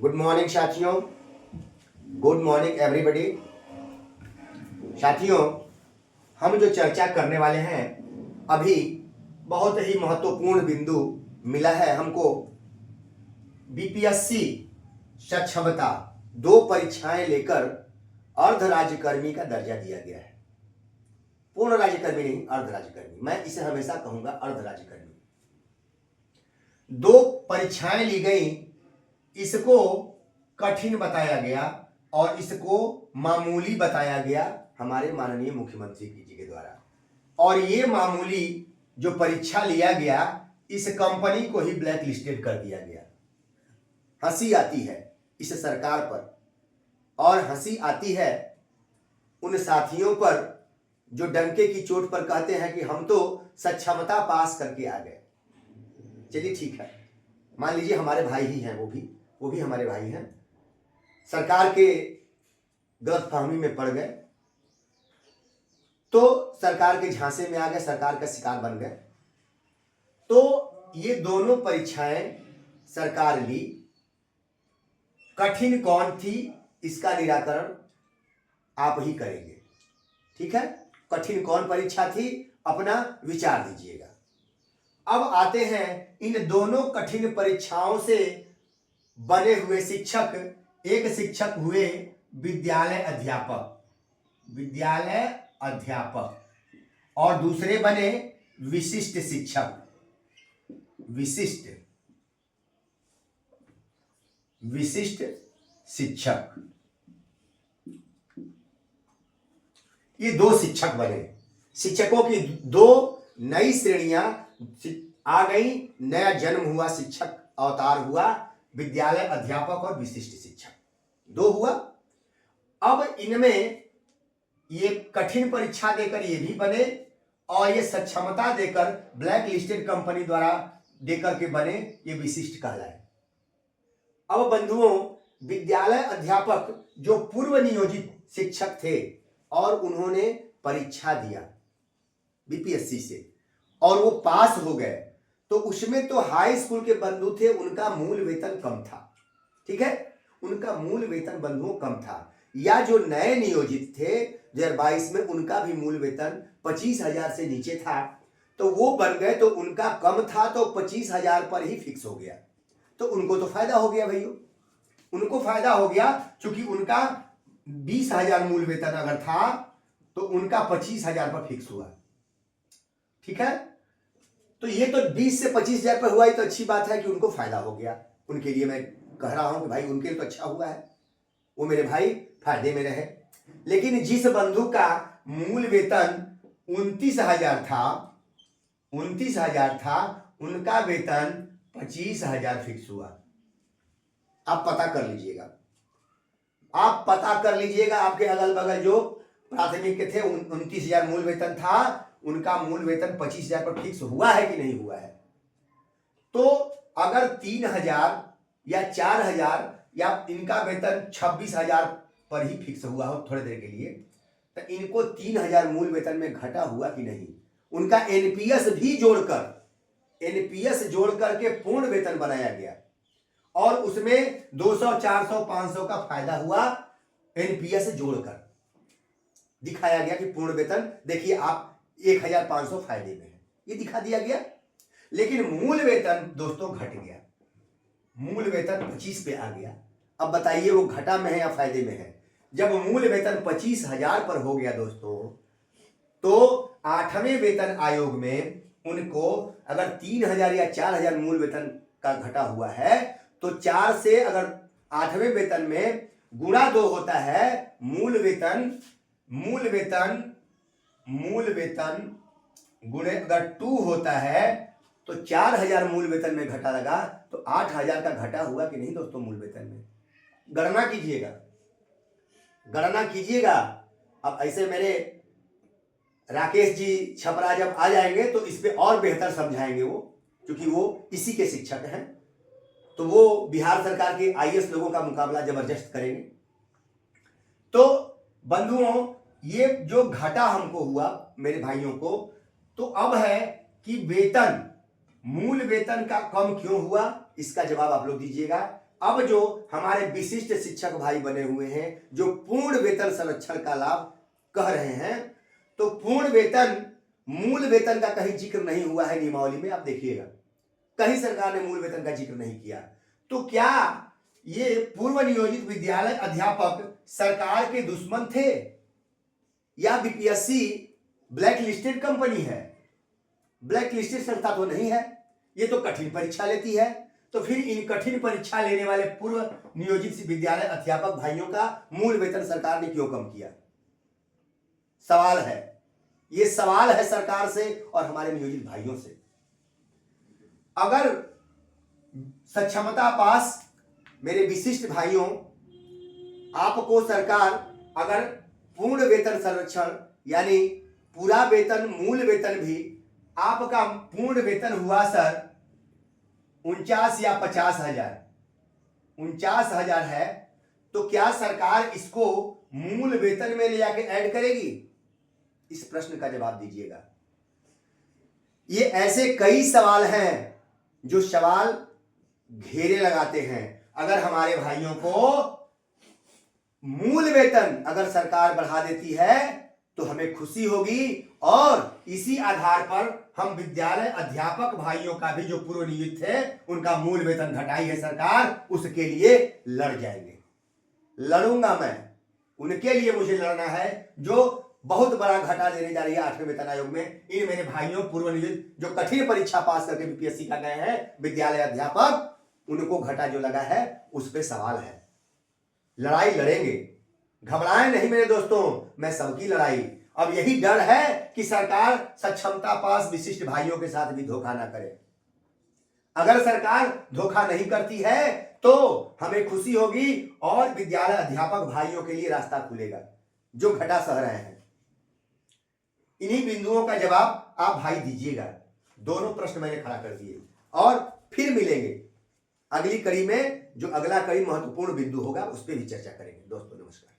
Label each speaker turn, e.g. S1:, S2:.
S1: Good morning साथियों, good morning everybody. साथियों, हम जो चर्चा करने वाले हैं अभी बहुत ही महत्वपूर्ण बिंदु मिला है हमको। बीपीएससी सक्षमता 2 परीक्षाएं लेकर अर्ध राज्यकर्मी का दर्जा दिया गया है। पूर्ण राज्यकर्मी नहीं, अर्ध राज्यकर्मी। मैं इसे हमेशा कहूंगा अर्ध राज्यकर्मी। 2 परीक्षाएं ली गई, इसको कठिन बताया गया और इसको मामूली बताया गया हमारे माननीय मुख्यमंत्री जी के द्वारा। और ये मामूली जो परीक्षा लिया गया, इस कंपनी को ही ब्लैक लिस्टेड कर दिया गया। हंसी आती है इस सरकार पर और हंसी आती है उन साथियों पर जो डंके की चोट पर कहते हैं कि हम तो सक्षमता पास करके आ गए। चलिए ठीक है, मान लीजिए हमारे भाई ही हैं, वो भी हमारे भाई हैं, सरकार के गलतफहमी में पड़ गए तो सरकार के झांसे में आ गए, सरकार का शिकार बन गए। तो ये दोनों परीक्षाएं सरकार ली। कठिन कौन थी, इसका निराकरण आप ही करेंगे, ठीक है। कठिन कौन परीक्षा थी, अपना विचार दीजिएगा। अब आते हैं इन दोनों कठिन परीक्षाओं से बने हुए शिक्षक। एक शिक्षक हुए विद्यालय अध्यापक और दूसरे बने विशिष्ट शिक्षक। विशिष्ट शिक्षक, ये 2 शिक्षक बने। शिक्षकों की 2 नई श्रेणियां आ गई, नया जन्म हुआ, शिक्षक अवतार हुआ, विद्यालय अध्यापक और विशिष्ट शिक्षक 2 हुआ। अब इनमें ये कठिन परीक्षा देकर ये भी बने और ये सक्षमता देकर ब्लैक लिस्टेड कंपनी द्वारा देकर के बने, ये विशिष्ट कहलाए। अब बंधुओं, विद्यालय अध्यापक जो पूर्व नियोजित शिक्षक थे और उन्होंने परीक्षा दिया बीपीएससी से और वो पास हो गए, तो उसमें तो हाई स्कूल के बंधु थे, उनका मूल वेतन कम था, ठीक है, उनका मूल वेतन बंधुओं कम था। या जो नए नियोजित थे 2022 में, उनका भी मूल वेतन 25,000 से नीचे था, तो वो बन गए, तो उनका कम था तो 25,000 पर ही फिक्स हो गया। तो उनको तो फायदा हो गया भैया, उनको फायदा हो गया, क्योंकि उनका 20,000 मूल वेतन अगर था तो उनका 25,000 पर फिक्स हुआ, ठीक है। तो ये तो 20 से 25,000 पर हुआ ही तो अच्छी बात है कि उनको फायदा हो गया। उनके लिए मैं कह रहा हूं कि भाई उनके लिए तो अच्छा हुआ है, वो मेरे भाई फायदे में रहे। लेकिन जिस बंधु का मूल वेतन 29,000 था, उनका वेतन 25,000 फिक्स हुआ। आप पता कर लीजिएगा, आपके अगल बगल जो प्राथमिक के थे 29,000 मूल वेतन था, उनका मूल वेतन 25,000 पर फिक्स हुआ है कि नहीं हुआ है। तो अगर 3,000 या 4,000 या इनका वेतन 26,000 पर ही फिक्स हुआ हो थोड़ी देर के लिए, तो इनको 3,000 मूल वेतन में घटा हुआ कि नहीं। उनका एनपीएस भी जोड़कर के पूर्ण वेतन बनाया गया और उसमें 200, 400, 500 का फायदा हुआ। एनपीएस जोड़कर दिखाया गया कि पूर्ण वेतन देखिए आप 1,500 फायदे में है, ये दिखा दिया गया। लेकिन मूल वेतन दोस्तों घट गया, मूल वेतन 25 पे आ गया। अब बताइए वो घटा में है या फायदे में है। जब मूल वेतन 25,000 पर हो गया दोस्तों, तो 8वें वेतन आयोग में उनको अगर 3,000 या 4,000 मूल वेतन का घटा हुआ है, तो 4 से अगर 8वें वेतन में गुणा 2 होता है, मूल वेतन गुणे अगर 2 होता है, तो 4,000 मूल वेतन में घटा लगा, तो 8,000 का घटा हुआ कि नहीं दोस्तों मूल वेतन में। गणना कीजिएगा। अब ऐसे मेरे राकेश जी छपरा जब आ जाएंगे तो इस पे और बेहतर समझाएंगे वो, क्योंकि वो इसी के शिक्षक हैं, तो वो बिहार सरकार के आईएएस लोगों का मुकाबला जबरदस्त करेंगे। तो बंधुओं, ये जो घाटा हमको हुआ मेरे भाइयों को, तो अब है कि वेतन, मूल वेतन का कम क्यों हुआ, इसका जवाब आप लोग दीजिएगा। अब जो हमारे विशिष्ट शिक्षक भाई बने हुए हैं जो पूर्ण वेतन संरक्षण का लाभ कह रहे हैं, तो पूर्ण वेतन, मूल वेतन का कहीं जिक्र नहीं हुआ है नियमावली में। आप देखिएगा कहीं सरकार ने मूल वेतन का जिक्र नहीं किया। तो क्या ये पूर्व नियोजित विद्यालय अध्यापक सरकार के दुश्मन थे या बीपीएससी ब्लैक लिस्टेड कंपनी है? ब्लैक लिस्टेड संस्था तो नहीं है, ये तो कठिन परीक्षा लेती है। तो फिर इन कठिन परीक्षा लेने वाले पूर्व नियोजित विद्यालय अध्यापक भाइयों का मूल वेतन सरकार ने क्यों कम किया? सवाल है, ये सवाल है सरकार से और हमारे नियोजित भाइयों से। अगर सक्षमता पास मेरे विशिष्ट भाइयों, आपको सरकार अगर पूर्ण वेतन संरक्षण यानी पूरा वेतन, मूल वेतन भी आपका पूर्ण वेतन हुआ सर 49 या 50,000, 49,000 है, तो क्या सरकार इसको मूल वेतन में ले जाके ऐड करेगी? इस प्रश्न का जवाब दीजिएगा। ये ऐसे कई सवाल हैं जो सवाल घेरे लगाते हैं। अगर हमारे भाइयों को मूल वेतन अगर सरकार बढ़ा देती है तो हमें खुशी होगी और इसी आधार पर हम विद्यालय अध्यापक भाइयों का भी जो पूर्व नियुक्त है उनका मूल वेतन घटाई है सरकार, उसके लिए लड़ जाएंगे। लड़ूंगा मैं, उनके लिए मुझे लड़ना है जो बहुत बड़ा घाटा देने जा रही है 8वें वेतन आयोग में। इन मेरे भाइयों पूर्व नियुक्त जो कठिन परीक्षा पास करके बीपीएससी का गए हैं विद्यालय अध्यापक, उनको घाटा जो लगा है उस पर सवाल है। लड़ाई लड़ेंगे, घबराएं नहीं मेरे दोस्तों, मैं सबकी लड़ाई। अब यही डर है कि सरकार सक्षमता पास विशिष्ट भाइयों के साथ भी धोखा ना करे। अगर सरकार धोखा नहीं करती है तो हमें खुशी होगी और विद्यालय अध्यापक भाइयों के लिए रास्ता खुलेगा जो घटा सह रहे हैं। इन्हीं बिंदुओं का जवाब आप भाई दीजिएगा। दोनों प्रश्न मैंने खड़ा कर दिए और फिर मिलेंगे अगली कड़ी में। जो अगला कड़ी महत्वपूर्ण बिंदु होगा उस पर भी चर्चा करेंगे। दोस्तों नमस्कार।